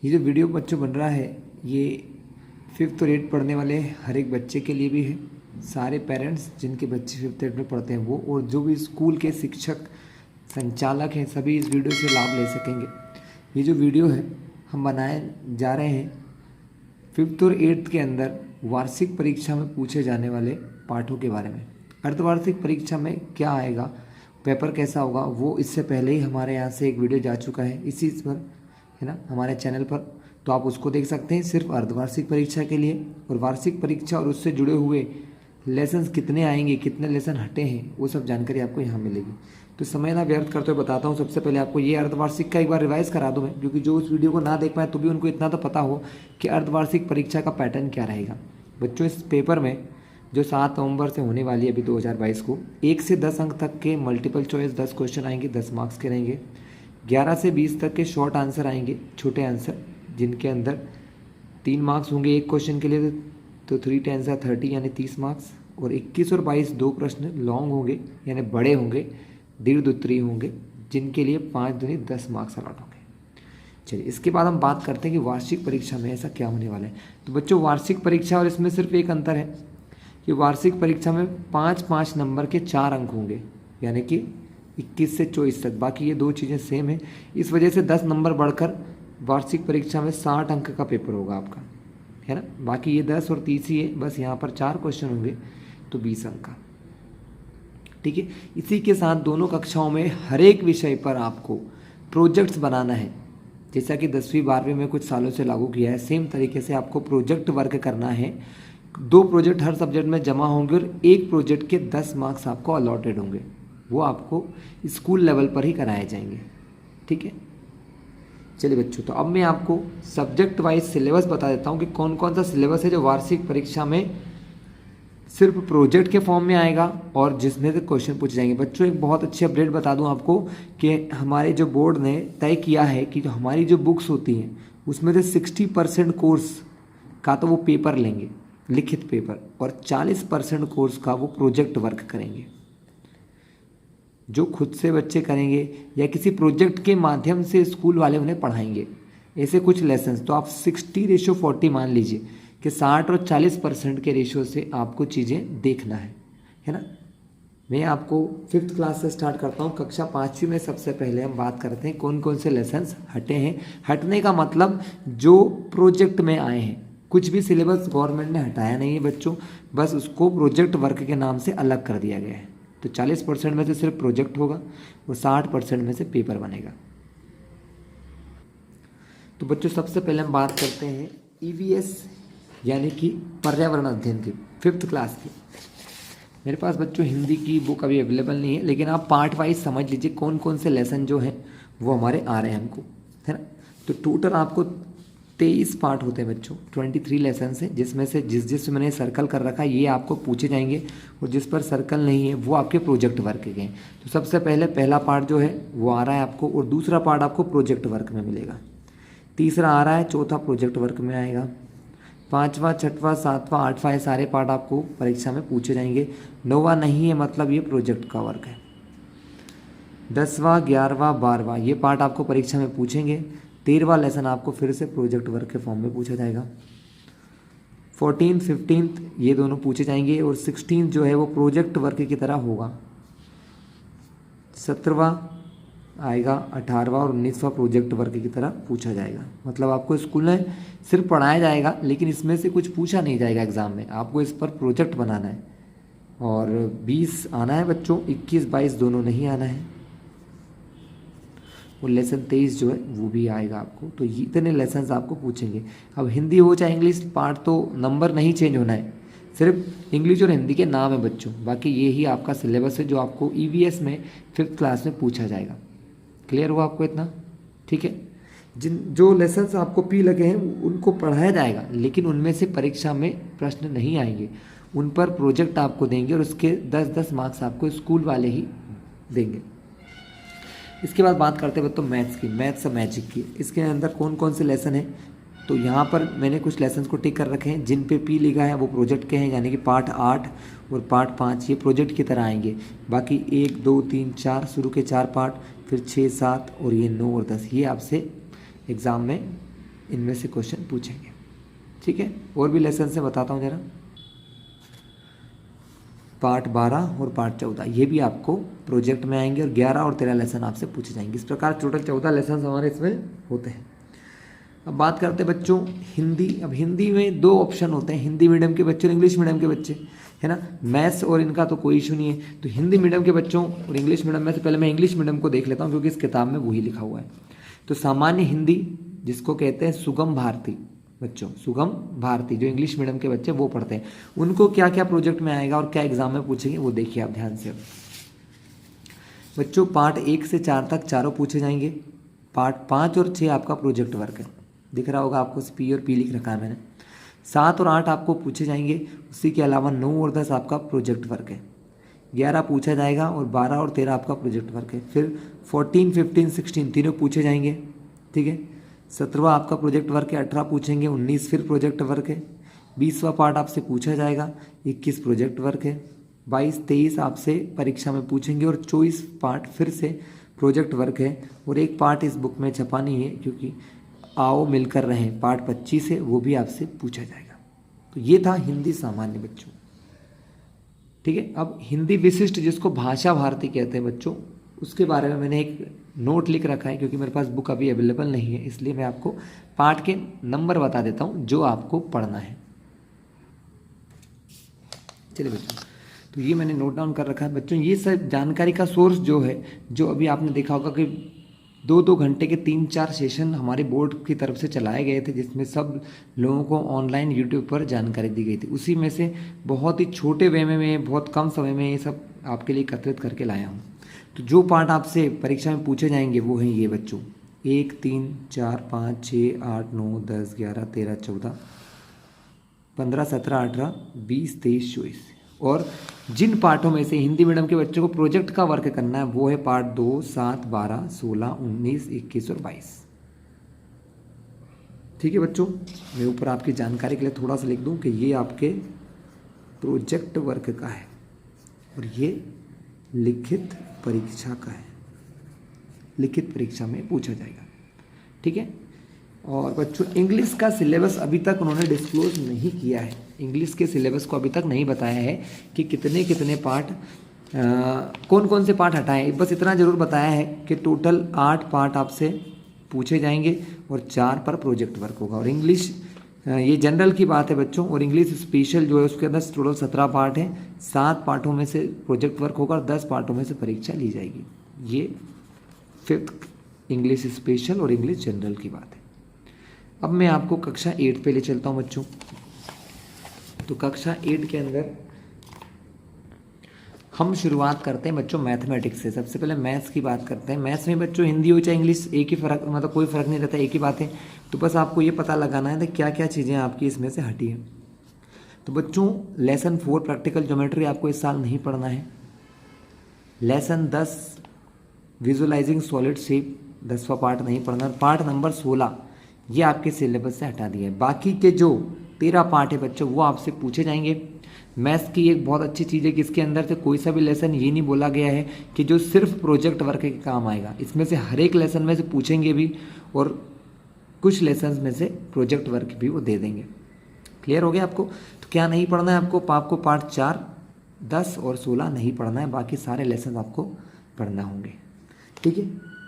ये जो वीडियो बच्चों बन रहा है ये 5th और 8th पढ़ने वाले हर एक बच्चे के लिए भी है। सारे पेरेंट्स जिनके बच्चे 5th 8th में पढ़ते हैं वो, और जो भी स्कूल के शिक्षक संचालक हैं, सभी इस वीडियो से लाभ ले सकेंगे। ये जो वीडियो है हम बनाए जा रहे हैं 5th और 8th के अंदर वार्षिक परीक्षा में पूछे जाने वाले पाठों के बारे में। अर्धवार्षिक परीक्षा में क्या आएगा, पेपर कैसा होगा, वो इससे पहले ही हमारे यहाँ से एक वीडियो जा चुका है इसी पर, है ना, हमारे चैनल पर, तो आप उसको देख सकते हैं सिर्फ अर्धवार्षिक परीक्षा के लिए। और वार्षिक परीक्षा और उससे जुड़े हुए लेसन्स कितने आएंगे, कितने लेसन हटे हैं, वो सब जानकारी आपको यहाँ मिलेगी। तो समय ना व्यर्थ करते हुए बताता हूँ। सबसे पहले आपको ये अर्धवार्षिक का एक बार रिवाइज करा दूँ मैं, क्योंकि जो उस वीडियो को ना देख पाए तो भी उनको इतना तो पता हो कि अर्धवार्षिक परीक्षा का पैटर्न क्या रहेगा। बच्चों इस पेपर में जो 7 नवंबर से होने वाली है अभी 2022 को, 1 से 10 अंक तक के मल्टीपल चॉइस 10 क्वेश्चन आएंगे, 10 मार्क्स के रहेंगे। 11 से 20 तक के शॉर्ट आंसर आएंगे, छोटे आंसर, जिनके अंदर 3 मार्क्स होंगे एक क्वेश्चन के लिए, तो 3 10 30 यानी 30 मार्क्स। और 21 और 22 2 प्रश्न लॉन्ग होंगे यानी बड़े होंगे, दीर्घ उत्तरीय होंगे, जिनके लिए 5 दूनी 10 मार्क्स अलॉट होंगे। चलिए इसके बाद हम बात करते हैं कि वार्षिक परीक्षा में ऐसा क्या होने वाला है। तो बच्चों वार्षिक परीक्षा और इसमें सिर्फ एक अंतर है कि वार्षिक परीक्षा में 5-5 नंबर के 4 अंक होंगे, यानी कि 21 से 24 तक। बाकी ये 2 चीज़ें सेम है, इस वजह से 10 नंबर बढ़कर वार्षिक परीक्षा में 60 अंक का पेपर होगा आपका, है ना। बाकी ये 10 और 30 ही है, बस यहाँ पर 4 क्वेश्चन होंगे तो 20 अंक का, ठीक है। इसी के साथ दोनों कक्षाओं में हर एक विषय पर आपको प्रोजेक्ट्स बनाना है, जैसा कि 10वीं 12वीं में कुछ सालों से लागू किया है। सेम तरीके से आपको प्रोजेक्ट वर्क करना है। 2 प्रोजेक्ट हर सब्जेक्ट में जमा होंगे और एक प्रोजेक्ट के 10 मार्क्स आपको अलॉटेड होंगे, वो आपको स्कूल लेवल पर ही कराए जाएंगे, ठीक है। चलिए बच्चों, तो अब मैं आपको सब्जेक्ट वाइज सिलेबस बता देता हूँ कि कौन कौन सा सिलेबस है जो वार्षिक परीक्षा में सिर्फ प्रोजेक्ट के फॉर्म में आएगा और जिसमें से क्वेश्चन पूछे जाएंगे। बच्चों एक बहुत अच्छी अपडेट बता दूं आपको कि हमारे जो बोर्ड ने तय किया है कि जो हमारी जो बुक्स होती हैं उसमें से 60% कोर्स का तो वो पेपर लेंगे, लिखित पेपर, और 40% कोर्स का वो प्रोजेक्ट वर्क करेंगे, जो खुद से बच्चे करेंगे या किसी प्रोजेक्ट के माध्यम से स्कूल वाले उन्हें पढ़ाएंगे। ऐसे कुछ लेसन्स, तो आप 60:40 मान लीजिए कि 60 और 40% के रेशियो से आपको चीज़ें देखना है ना। मैं आपको 5th क्लास से स्टार्ट करता हूँ। कक्षा 5वीं में सबसे पहले हम बात करते हैं कौन कौन से लेसन्स हटे हैं। हटने का मतलब जो प्रोजेक्ट में आए हैं, कुछ भी सिलेबस गवर्नमेंट ने हटाया नहीं है बच्चों, बस उसको प्रोजेक्ट वर्क के नाम से अलग कर दिया गया है। तो 40% में से सिर्फ प्रोजेक्ट होगा और 60% में से पेपर बनेगा। तो बच्चों सबसे पहले हम बात करते हैं EVS यानी कि पर्यावरण अध्ययन की 5th क्लास की। मेरे पास बच्चों हिंदी की बुक अभी अवेलेबल नहीं है, लेकिन आप पार्ट वाइज समझ लीजिए कौन कौन से लेसन जो हैं वो हमारे आ रहे हैं हमको, है ना। तो टोटल आपको 23 पार्ट होते हैं बच्चों, 23 लेसन हैं, जिसमें से जिस मैंने सर्कल कर रखा है ये आपको पूछे जाएंगे, और जिस पर सर्कल नहीं है वो आपके प्रोजेक्ट वर्क के हैं। तो सबसे पहले पहला पार्ट जो है वो आ रहा है आपको, और दूसरा पार्ट आपको प्रोजेक्ट वर्क में मिलेगा। तीसरा आ रहा है, चौथा प्रोजेक्ट वर्क में आएगा। 5वां, 6वां, 7वां, 8वां, ये सारे पार्ट आपको परीक्षा में पूछे जाएंगे। 9वां नहीं है, मतलब ये प्रोजेक्ट का वर्क है। 10वां, 11वां, 12वां ये पार्ट आपको परीक्षा में पूछेंगे। 13वां लेसन आपको फिर से प्रोजेक्ट वर्क के फॉर्म में पूछा जाएगा। 14th, 15th ये दोनों पूछे जाएंगे, और 16th जो है वो प्रोजेक्ट वर्क की तरह होगा। 17वां आएगा, 18वां और 19वां प्रोजेक्ट वर्क की तरह पूछा जाएगा। मतलब आपको स्कूल में सिर्फ पढ़ाया जाएगा, लेकिन इसमें से कुछ पूछा नहीं जाएगा एग्जाम में, आपको इस पर प्रोजेक्ट बनाना है। और 20 आना है बच्चों, 21-22 दोनों नहीं आना है। और लेसन 23 जो है वो भी आएगा आपको। तो इतने लेसन्स आपको पूछेंगे। अब हिंदी हो चाहे इंग्लिश पार्ट, तो नंबर नहीं चेंज होना है, सिर्फ इंग्लिश और हिंदी के नाम है बच्चों। बाकी ये ही आपका सिलेबस है जो आपको EVS में 5th क्लास में पूछा जाएगा। क्लियर हुआ आपको इतना, ठीक है। जो लेसन्स आपको P लगे हैं उनको पढ़ाया जाएगा, लेकिन उनमें से परीक्षा में प्रश्न नहीं आएंगे। उन पर प्रोजेक्ट आपको देंगे और उसके 10-10 मार्क्स आपको स्कूल वाले ही देंगे। इसके बाद बात करते हैं बच्चों मैथ्स की, मैथ्स और मैजिक की। इसके अंदर कौन कौन से लेसन हैं, तो यहाँ पर मैंने कुछ लेसन्स को टिक कर रखे हैं। जिन पे P लिखा है वो प्रोजेक्ट के हैं, यानी कि पार्ट 8 और पार्ट 5 ये प्रोजेक्ट की तरह आएंगे। बाकी 1, 2, 3, 4 शुरू के 4 पार्ट, फिर 6, 7 और ये 9 और 10 ये आपसे एग्ज़ाम में इनमें से क्वेश्चन पूछेंगे। ठीक है, और भी लेसन से बताता हूँ जरा। पार्ट 12 और पार्ट 14 ये भी आपको प्रोजेक्ट में आएंगे और 11 और 13 लेसन आपसे पूछे जाएंगे। इस प्रकार टोटल 14 लेसन हमारे इसमें होते हैं। अब बात करते हैं बच्चों हिंदी। अब हिंदी में 2 ऑप्शन होते हैं, हिंदी मीडियम के बच्चे और इंग्लिश मीडियम के बच्चे, है ना। मैथ्स और इनका तो कोई इशू नहीं है। तो हिंदी मीडियम के बच्चों और इंग्लिश मीडियम में से पहले मैं इंग्लिश मीडियम को देख लेता हूँ, क्योंकि इस किताब में वही लिखा हुआ है। तो सामान्य हिंदी, जिसको कहते हैं सुगम भारती बच्चों, सुगम भारती जो इंग्लिश मीडियम के बच्चे वो पढ़ते हैं, उनको क्या क्या प्रोजेक्ट में आएगा और क्या एग्जाम में पूछेंगे वो देखिए आप ध्यान से। बच्चों पार्ट 1 से 4 तक चारों पूछे जाएंगे। पार्ट 5 और 6 आपका प्रोजेक्ट वर्क है, दिख रहा होगा आपको, पी और पी लिख रखा है मैंने। 7 और 8 आपको पूछे जाएंगे। उसी के अलावा 9 और 10 आपका प्रोजेक्ट वर्क है। 11 पूछा जाएगा और 12 और 13 आपका प्रोजेक्ट वर्क है। फिर 14, 15, 16 तीनों पूछे जाएंगे। ठीक है, 17वां आपका प्रोजेक्ट वर्क है, 18 पूछेंगे, 19 फिर प्रोजेक्ट वर्क है, 20वां पार्ट आपसे पूछा जाएगा, 21 प्रोजेक्ट वर्क है, 22, 23 आपसे परीक्षा में पूछेंगे और 24 पार्ट फिर से प्रोजेक्ट वर्क है। और एक पार्ट इस बुक में छपा नहीं है क्योंकि आओ मिलकर रहें पार्ट 25 है, वो भी आपसे पूछा जाएगा। तो ये था हिंदी सामान्य बच्चों। ठीक है, अब हिंदी विशिष्ट जिसको भाषा भारती कहते हैं बच्चों, उसके बारे में मैंने एक नोट लिख रखा है, क्योंकि मेरे पास बुक अभी अवेलेबल नहीं है, इसलिए मैं आपको पार्ट के नंबर बता देता हूँ जो आपको पढ़ना है। चलिए बच्चों, तो ये मैंने नोट डाउन कर रखा है बच्चों। ये सब जानकारी का सोर्स जो है, जो अभी आपने देखा होगा कि 2-2 घंटे के 3-4 सेशन हमारे बोर्ड की तरफ से चलाए गए थे, जिसमें सब लोगों को ऑनलाइन यूट्यूब पर जानकारी दी गई थी। उसी में से बहुत ही छोटे वे में मैं बहुत कम समय में ये सब आपके लिए एकत्रित करके लाया हूँ। तो जो पार्ट आपसे परीक्षा में पूछे जाएंगे वो हैं ये बच्चों, 1, 3, 4, 5, 6, 8, 9, 10, 11, 13, 14, 15, 17, 18, 20, 23, 24। और जिन पार्टों में से हिंदी मीडियम के बच्चों को प्रोजेक्ट का वर्क करना है वो है पार्ट 2, 7, 12, 16, 19, 21 और 22। ठीक है बच्चों, मैं ऊपर आपकी जानकारी के लिए थोड़ा सा लिख दूं कि ये आपके प्रोजेक्ट वर्क का है और ये लिखित परीक्षा का है, लिखित परीक्षा में पूछा जाएगा। ठीक है, और बच्चों इंग्लिश का सिलेबस अभी तक उन्होंने डिस्क्लोज नहीं किया है। इंग्लिश के सिलेबस को अभी तक नहीं बताया है कि कितने कितने पार्ट, कौन कौन से पार्ट हटाएं। बस इतना ज़रूर बताया है कि टोटल 8 पार्ट आपसे पूछे जाएंगे और 4 पर प्रोजेक्ट वर्क होगा। और इंग्लिश ये जनरल की बात है बच्चों, और इंग्लिश स्पेशल जो है उसके अंदर टोटल 17 पार्ट है। 7 पार्टों में से प्रोजेक्ट वर्क होगा और 10 पार्टों में से परीक्षा ली जाएगी। ये 5th इंग्लिश स्पेशल और इंग्लिश जनरल की बात है। अब मैं आपको कक्षा 8 पे ले चलता हूँ बच्चों। तो कक्षा 8 के अंदर हम शुरुआत करते हैं बच्चों मैथमेटिक्स से। सबसे पहले मैथ्स की बात करते हैं। मैथ्स में बच्चों हिंदी हो चाहे इंग्लिश, एक ही फ़र्क, मतलब कोई फ़र्क नहीं रहता, एक ही बात है। तो बस आपको ये पता लगाना है कि क्या क्या चीज़ें आपकी इसमें से हटी हैं। तो बच्चों लेसन 4 प्रैक्टिकल ज्योमेट्री आपको इस साल नहीं पढ़ना है। लेसन 10 विजुअलाइजिंग सॉलिड शेप 10वां पार्ट नहीं पढ़ना। पार्ट नंबर 16 ये आपके सिलेबस से हटा दिया है। बाकी के जो 13 पार्ट है बच्चों वो आपसे पूछे जाएंगे। मैथ्स की एक बहुत अच्छी चीज़ है कि इसके अंदर से कोई सा भी लेसन ये नहीं बोला गया है कि जो सिर्फ प्रोजेक्ट वर्क के काम आएगा। इसमें से हर एक लेसन में से पूछेंगे भी और कुछ लेसन में से प्रोजेक्ट वर्क भी वो दे देंगे। क्लियर हो गया आपको? तो क्या नहीं पढ़ना है आपको? आपको पार्ट 4, 10 और 16 नहीं पढ़ना है, बाकी सारे लेसन आपको पढ़ना होंगे। ठीक है,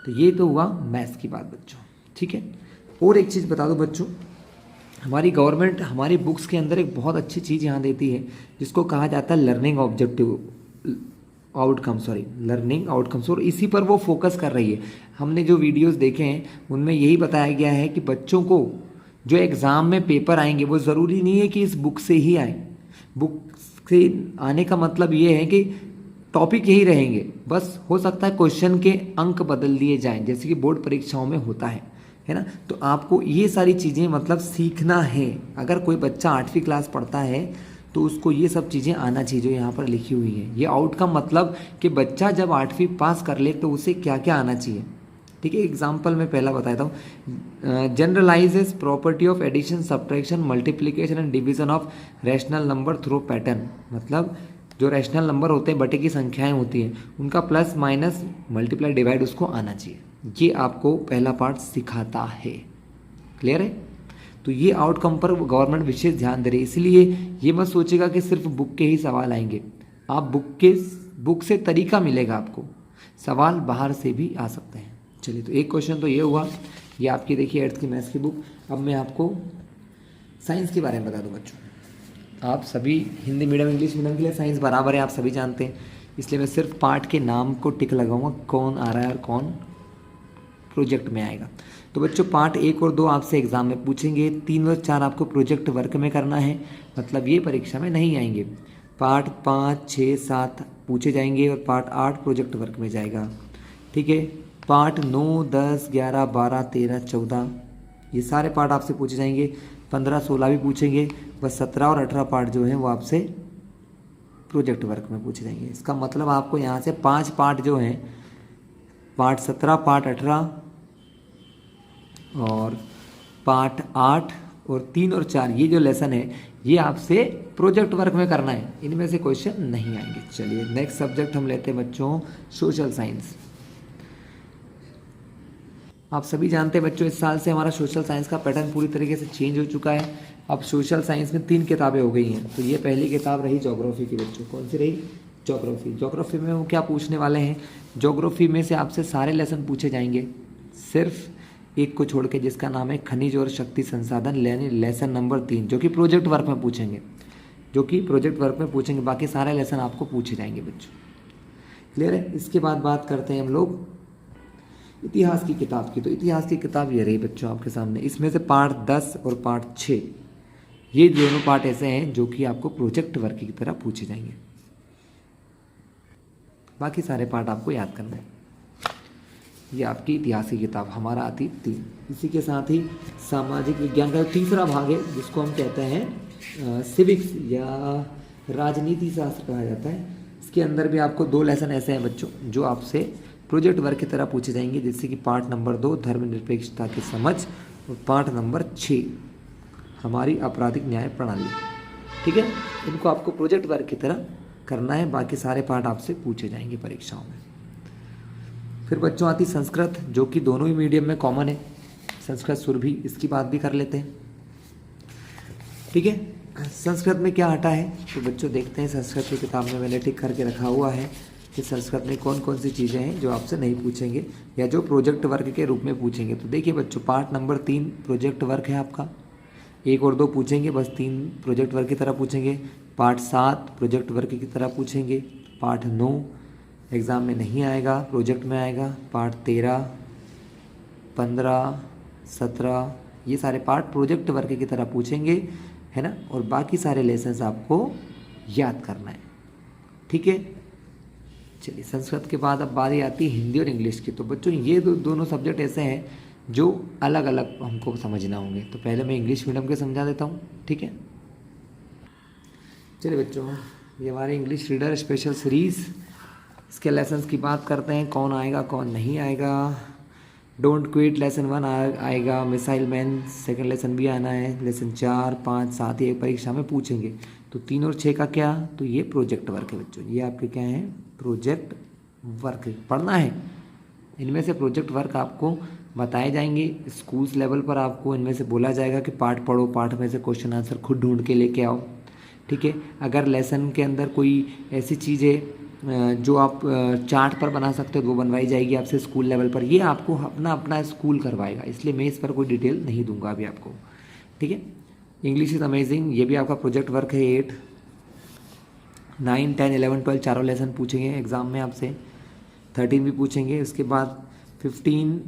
तो ये तो हुआ मैथ्स की बात बच्चों। ठीक है, और एक चीज़ बता दो बच्चों, हमारी गवर्नमेंट हमारी बुक्स के अंदर एक बहुत अच्छी चीज़ यहाँ देती है जिसको कहा जाता है लर्निंग आउटकम्स, और इसी पर वो फोकस कर रही है। हमने जो वीडियोस देखे हैं उनमें यही बताया गया है कि बच्चों को जो एग्ज़ाम में पेपर आएंगे वो ज़रूरी नहीं है कि इस बुक से ही आए। बुक से आने का मतलब ये है कि टॉपिक यही रहेंगे, बस हो सकता है क्वेश्चन के अंक बदल दिए जाएं, जैसे कि बोर्ड परीक्षाओं में होता है ना। तो आपको ये सारी चीज़ें मतलब सीखना है। अगर कोई बच्चा 8वीं क्लास पढ़ता है तो उसको ये सब चीज़ें आना चाहिए जो यहाँ पर लिखी हुई है। ये आउटकम मतलब कि बच्चा जब 8वीं पास कर ले तो उसे क्या क्या आना चाहिए। ठीक है, एग्जाम्पल मैं पहला बताता हूँ। Generalises property of addition, subtraction, multiplication and division of rational number through pattern. मतलब जो रैशनल नंबर होते हैं, बटे की संख्याएं होती हैं, उनका प्लस माइनस मल्टीप्लाई डिवाइड उसको आना चाहिए। ये आपको पहला पार्ट सिखाता है। क्लियर है? तो ये आउटकम पर गवर्नमेंट विशेष ध्यान दे रही है, इसलिए ये मत सोचेगा कि सिर्फ बुक के ही सवाल आएंगे। आप बुक से तरीका मिलेगा आपको, सवाल बाहर से भी आ सकते हैं। चलिए, तो एक क्वेश्चन तो ये हुआ, ये आपकी देखिए 8th की मैथ्स की बुक। अब मैं आपको साइंस के बारे में बता दूं बच्चों। आप सभी हिंदी मीडियम इंग्लिश मीडियम के लिए साइंस बराबर है, आप सभी जानते हैं, इसलिए मैं सिर्फ पार्ट के नाम को टिक लगाऊंगा, कौन आ रहा है और कौन प्रोजेक्ट में आएगा। तो बच्चों पार्ट 1 और 2 आपसे एग्जाम में पूछेंगे, 3 और 4 आपको प्रोजेक्ट वर्क में करना है, मतलब ये परीक्षा में नहीं आएंगे। पार्ट 5, 6, 7 पूछे जाएंगे और पार्ट 8 प्रोजेक्ट वर्क में जाएगा। ठीक है, पार्ट 9, 10, 11, 12, 13, 14 ये सारे पार्ट आपसे पूछे जाएंगे। 15, 16 भी पूछेंगे, बस 17 और 18 पार्ट जो हैं वो आपसे प्रोजेक्ट वर्क में पूछे जाएंगे। इसका मतलब आपको यहाँ से 5 पार्ट जो हैं, पार्ट 17, पार्ट 18 और पार्ट 8 और 3 और 4 ये जो लेसन है ये आपसे प्रोजेक्ट वर्क में करना है, इनमें से क्वेश्चन नहीं आएंगे। चलिए नेक्स्ट सब्जेक्ट हम लेते हैं बच्चों सोशल साइंस। आप सभी जानते हैं बच्चों, इस साल से हमारा सोशल साइंस का पैटर्न पूरी तरीके से चेंज हो चुका है। अब सोशल साइंस में 3 किताबें हो गई हैं। तो ये पहली किताब रही ज्योग्राफी की बच्चों, कौन सी रही? ज्योग्राफी। ज्योग्राफी में वो क्या पूछने वाले हैं? ज्योग्राफी में से आपसे सारे लेसन पूछे जाएंगे, सिर्फ एक को छोड़ के, जिसका नाम है खनिज और शक्ति संसाधन, लेसन नंबर 3, जो कि प्रोजेक्ट वर्क में पूछेंगे, बाकी सारे लेसन आपको पूछे जाएंगे बच्चों। क्लियर है? इसके बाद बात करते हैं हम लोग इतिहास की किताब की। तो इतिहास की किताब ये रही बच्चों आपके सामने। इसमें से पार्ट 10 और पार्ट 6 ये दोनों पार्ट ऐसे हैं जो कि आपको प्रोजेक्ट वर्क की तरह पूछे जाएंगे, बाकी सारे पार्ट आपको याद करना है। ये आपकी इतिहास की किताब हमारा आती 3। इसी के साथ ही सामाजिक विज्ञान का तीसरा भाग है जिसको हम कहते हैं सिविक्स या राजनीति शास्त्र कहा जाता है। इसके अंदर भी आपको 2 लेसन ऐसे हैं बच्चों जो आपसे प्रोजेक्ट वर्क की तरह पूछे जाएंगे, जैसे कि पार्ट नंबर 2 धर्मनिरपेक्षता की समझ और पार्ट नंबर 6 हमारी आपराधिक न्याय प्रणाली। ठीक है, इनको आपको प्रोजेक्ट वर्क की तरह करना है, बाकी सारे पार्ट आपसे पूछे जाएंगे परीक्षाओं में। फिर बच्चों आती संस्कृत, जो कि दोनों ही मीडियम में कॉमन है, संस्कृत सुरभि, इसकी बात भी कर लेते हैं। ठीक है, संस्कृत में क्या हटा है तो बच्चों देखते हैं। संस्कृत की किताब में मैंने टिक करके रखा हुआ है कि संस्कृत में कौन कौन सी चीज़ें हैं जो आपसे नहीं पूछेंगे या जो प्रोजेक्ट वर्क के रूप में पूछेंगे। तो देखिए बच्चों, पार्ट नंबर 3 प्रोजेक्ट वर्क है आपका, 1 और 2 पूछेंगे, बस 3 प्रोजेक्ट वर्क की तरह पूछेंगे। पार्ट 7 प्रोजेक्ट वर्क की तरह पूछेंगे। पार्ट 9 एग्ज़ाम में नहीं आएगा, प्रोजेक्ट में आएगा। पार्ट 13, 15, 17 ये सारे पार्ट प्रोजेक्ट वर्क की तरह पूछेंगे, है ना, और बाकी सारे लेसन्स आपको याद करना है। ठीक है, चलिए संस्कृत के बाद अब बारी आती है हिंदी और इंग्लिश की। तो बच्चों ये दोनों सब्जेक्ट ऐसे हैं जो अलग अलग हमको समझना होंगे। तो पहले मैं इंग्लिश मीडियम के समझा देता हूँ। ठीक है, चलिए बच्चों, ये हमारे इंग्लिश रीडर स्पेशल सीरीज़, इसके लेसन्स की बात करते हैं, कौन आएगा कौन नहीं आएगा। डोंट क्विट लेसन 1 आएगा, मिसाइल मैन सेकेंड लेसन भी आना है, लेसन 4, 5, 7 ये परीक्षा में पूछेंगे। तो 3 और 6 का क्या, तो ये प्रोजेक्ट वर्क है बच्चों, ये आपके क्या है, प्रोजेक्ट वर्क पढ़ना है। इनमें से प्रोजेक्ट वर्क आपको बताए जाएंगे, स्कूल्स लेवल पर आपको इनमें से बोला जाएगा कि पार्ट पढ़ो, पार्ट में से क्वेश्चन आंसर खुद ढूंढ के लेके आओ। ठीक है, अगर लेसन के अंदर कोई ऐसी चीज़ है जो आप चार्ट पर बना सकते हो तो वो बनवाई जाएगी आपसे स्कूल लेवल पर। ये आपको अपना अपना स्कूल करवाएगा, इसलिए मैं इस पर कोई डिटेल नहीं दूंगा अभी आपको। ठीक है, इंग्लिश इज़ अमेजिंग, ये भी आपका प्रोजेक्ट वर्क है। 8, 9, 10, 11, 12 चारों लेसन पूछेंगे एग्ज़ाम में आपसे। 13 भी पूछेंगे, उसके बाद 14,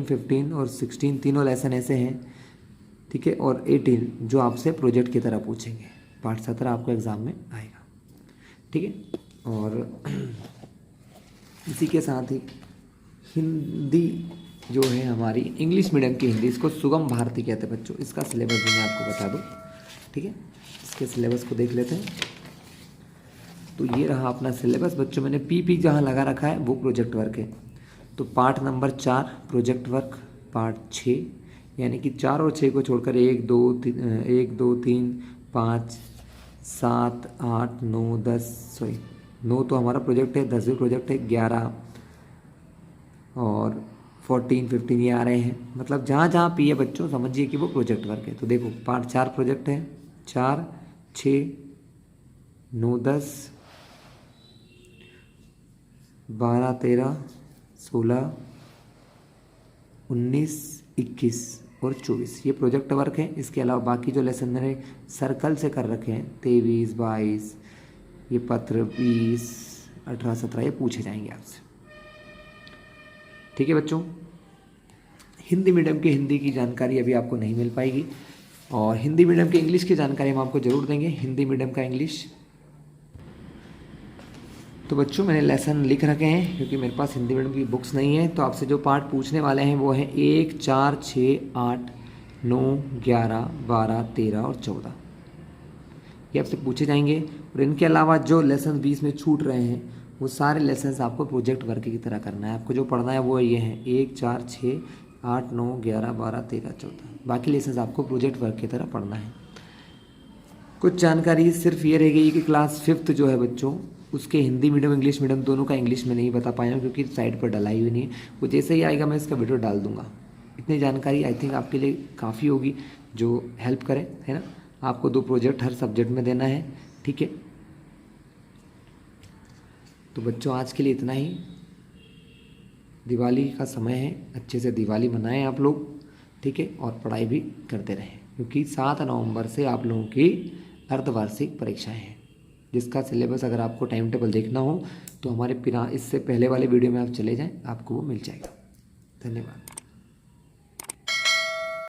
15 और 16 तीनों लेसन ऐसे हैं। ठीक है, और 18 जो आपसे प्रोजेक्ट की तरह पूछेंगे। पार्ट 17 आपको एग्ज़ाम में आएगा। ठीक है, और इसी के साथ ही हिंदी जो है हमारी इंग्लिश मीडियम की हिंदी, इसको सुगम भारती कहते हैं बच्चों। इसका सिलेबस भी मैं आपको बता दूं। ठीक है, इसके सिलेबस को देख लेते हैं। तो ये रहा अपना सिलेबस बच्चों, मैंने पी जहाँ लगा रखा है वो प्रोजेक्ट वर्क है। तो part number 4 project work, part 6 यानी कि 4 और 6 को छोड़कर 1, 2, 3, 5, 7, 8, 9, 10 9 तो हमारा प्रोजेक्ट है, 10 भी प्रोजेक्ट है, 11 और 14, 15 ये आ रहे हैं। मतलब जहाँ जहाँ पी है बच्चों समझिए कि वो प्रोजेक्ट वर्क है। तो देखो पार्ट 4 प्रोजेक्ट है, 4, 6, 9, 10, 12, 13, 16, 19, 21 और 24 ये प्रोजेक्ट वर्क है। इसके अलावा बाकी जो लेसन मैंने सर्कल से कर रखे हैं 23, 22, ये पत्र 20, 18, 17 ये पूछे जाएंगे आपसे। ठीक है बच्चों, हिंदी मीडियम के हिंदी की जानकारी अभी आपको नहीं मिल पाएगी, और हिंदी मीडियम के इंग्लिश की जानकारी हम आपको ज़रूर देंगे। हिंदी मीडियम का इंग्लिश तो बच्चों मैंने लेसन लिख रखे हैं, क्योंकि मेरे पास हिंदी मीडियम की बुक्स नहीं है। तो आपसे जो पार्ट पूछने वाले हैं वो हैं 1, 4, 6, 8, 9, 11, 12, 13 और 14 ये आपसे पूछे जाएंगे। और इनके अलावा जो लेसन 20 में छूट रहे हैं वो सारे लेसन्स आपको प्रोजेक्ट वर्क की तरह करना है। आपको जो पढ़ना है वो ये हैं 1, 4, 6, 8, 9, 11, 12, 13, 14 बाकी लेसन्स आपको प्रोजेक्ट वर्क की तरह पढ़ना है। कुछ जानकारी सिर्फ ये रह गई कि क्लास 5th जो है बच्चों उसके हिंदी मीडियम इंग्लिश मीडियम दोनों का इंग्लिश में नहीं बता पाया हूँ, क्योंकि साइड पर डलाई हुई नहीं है। वो जैसे ही आएगा मैं इसका वीडियो डाल दूंगा। इतनी जानकारी आई थिंक आपके लिए काफ़ी होगी जो हेल्प करे, है ना। आपको 2 प्रोजेक्ट हर सब्जेक्ट में देना है, ठीक है। तो बच्चों आज के लिए इतना ही। दिवाली का समय है, अच्छे से दिवाली मनाएं आप लोग, ठीक है। और पढ़ाई भी करते रहें, क्योंकि 7 नवंबर से आप लोगों की अर्धवार्षिक परीक्षाएं हैं, जिसका सिलेबस अगर आपको टाइम टेबल देखना हो तो हमारे इससे पहले वाले वीडियो में आप चले जाएं, आपको वो मिल जाएगा। धन्यवाद।